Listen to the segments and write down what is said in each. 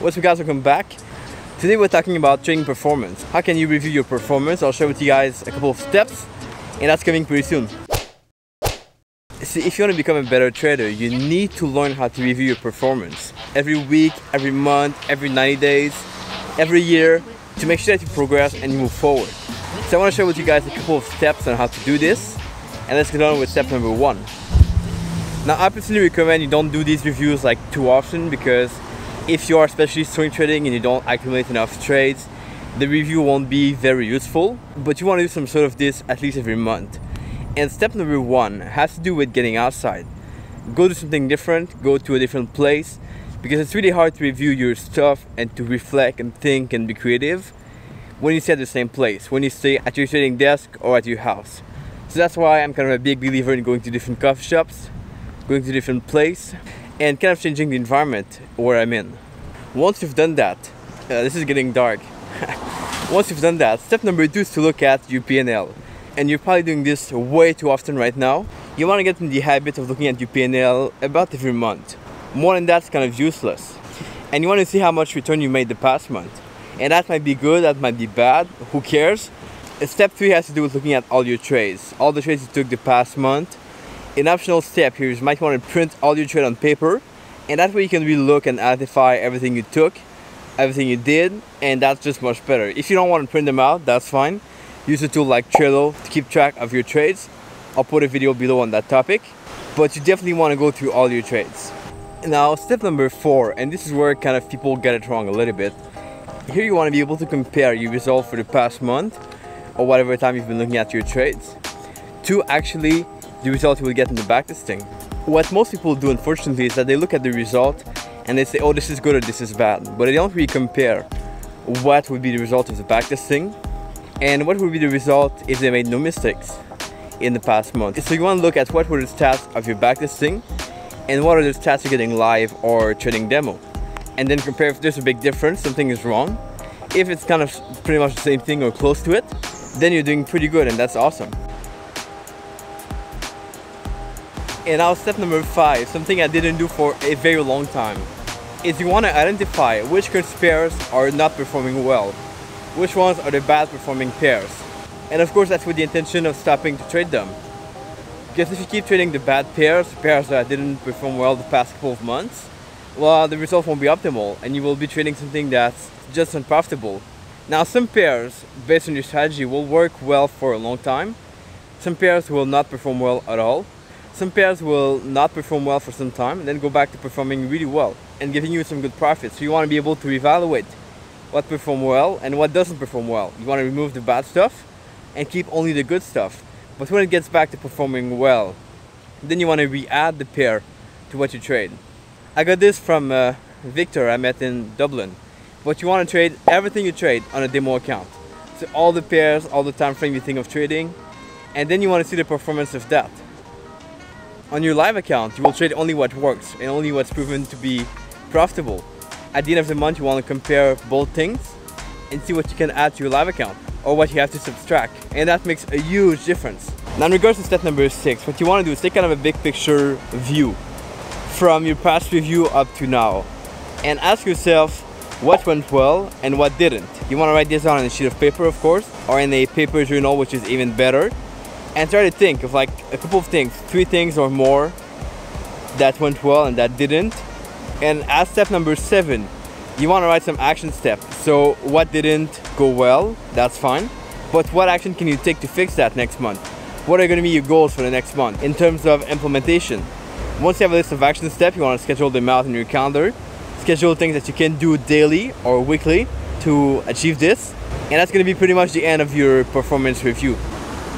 What's up guys, welcome back. Today we're talking about trading performance. How can you review your performance? I'll share with you guys a couple of steps and that's coming pretty soon. See, if you want to become a better trader, you need to learn how to review your performance. Every week, every month, every 90 days, every year, to make sure that you progress and you move forward. So I want to share with you guys a couple of steps on how to do this. And let's get on with step number 1. Now I personally recommend you don't do these reviews like too often, because if you are especially swing trading and you don't accumulate enough trades, the review won't be very useful. But you want to do some sort of this at least every month. And step number 1 has to do with getting outside. Go do something different, go to a different place, because it's really hard to review your stuff and to reflect and think and be creative when you stay at the same place, when you stay at your trading desk or at your house. So that's why I'm kind of a big believer in going to different coffee shops, going to different places, and kind of changing the environment where I'm in. Once you've done that, this is getting dark. Once you've done that, step number 2 is to look at your P&L. And you're probably doing this way too often right now. You want to get in the habit of looking at your P&L about every month. More than that's kind of useless. And you want to see how much return you made the past month. And that might be good, that might be bad, who cares? Step 3 has to do with looking at all your trades. All the trades you took the past month. An optional step here is you might want to print all your trade on paper, and that way you can really look and identify everything you took, everything you did, and that's just much better. If you don't want to print them out, that's fine. Use a tool like Trello to keep track of your trades. I'll put a video below on that topic, but you definitely want to go through all your trades. Now step number 4, and this is where kind of people get it wrong a little bit. Here you want to be able to compare your result for the past month or whatever time you've been looking at your trades to actually the result you will get in the backtesting. What most people do, unfortunately, is that they look at the result and they say, oh, this is good or this is bad, but they don't really compare what would be the result of the backtesting and what would be the result if they made no mistakes in the past month. So you want to look at what were the stats of your backtesting and what are the stats you're getting live or trading demo, and then compare if there's a big difference, something is wrong. If it's kind of pretty much the same thing or close to it, then you're doing pretty good, and that's awesome. And now step number 5, something I didn't do for a very long time, is you want to identify which currency pairs are not performing well, which ones are the bad performing pairs. And of course that's with the intention of stopping to trade them. Because if you keep trading the bad pairs that didn't perform well the past couple of months, well, the result won't be optimal and you will be trading something that's just unprofitable. Now some pairs, based on your strategy, will work well for a long time. Some pairs will not perform well at all. Some pairs will not perform well for some time and then go back to performing really well and giving you some good profits. So you want to be able to evaluate what performs well and what doesn't perform well. You want to remove the bad stuff and keep only the good stuff. But when it gets back to performing well, then you want to re-add the pair to what you trade. I got this from Victor I met in Dublin. But you want to trade everything you trade on a demo account. So all the pairs, all the time frame you think of trading, and then you want to see the performance of that. On your live account, you will trade only what works and only what's proven to be profitable. At the end of the month, you want to compare both things and see what you can add to your live account or what you have to subtract, and that makes a huge difference. Now in regards to step number 6, what you want to do is take kind of a big picture view from your past review up to now and ask yourself what went well and what didn't. You want to write this down on a sheet of paper, of course, or in a paper journal, which is even better. And try to think of like a couple of things, 3 things or more that went well and that didn't. And as step number 7, you want to write some action steps. So what didn't go well, that's fine. But what action can you take to fix that next month? What are going to be your goals for the next month in terms of implementation? Once you have a list of action steps, you want to schedule them out in your calendar. Schedule things that you can do daily or weekly to achieve this. And that's going to be pretty much the end of your performance review.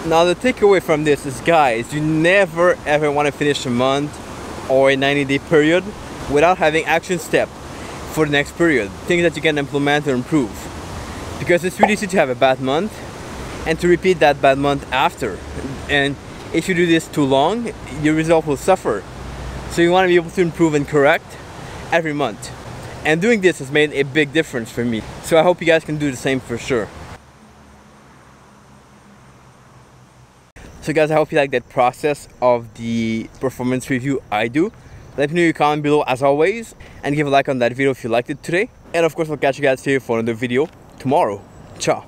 Now the takeaway from this is, guys, you never ever want to finish a month or a 90-day period without having action step for the next period, things that you can implement or improve. Because it's really easy to have a bad month and to repeat that bad month after. And if you do this too long, your result will suffer. So you want to be able to improve and correct every month. And doing this has made a big difference for me. So I hope you guys can do the same for sure. So guys, I hope you like that process of the performance review I do Let me know your comment below as always, and give a like on that video if you liked it today. And of course, I'll catch you guys here for another video tomorrow. Ciao.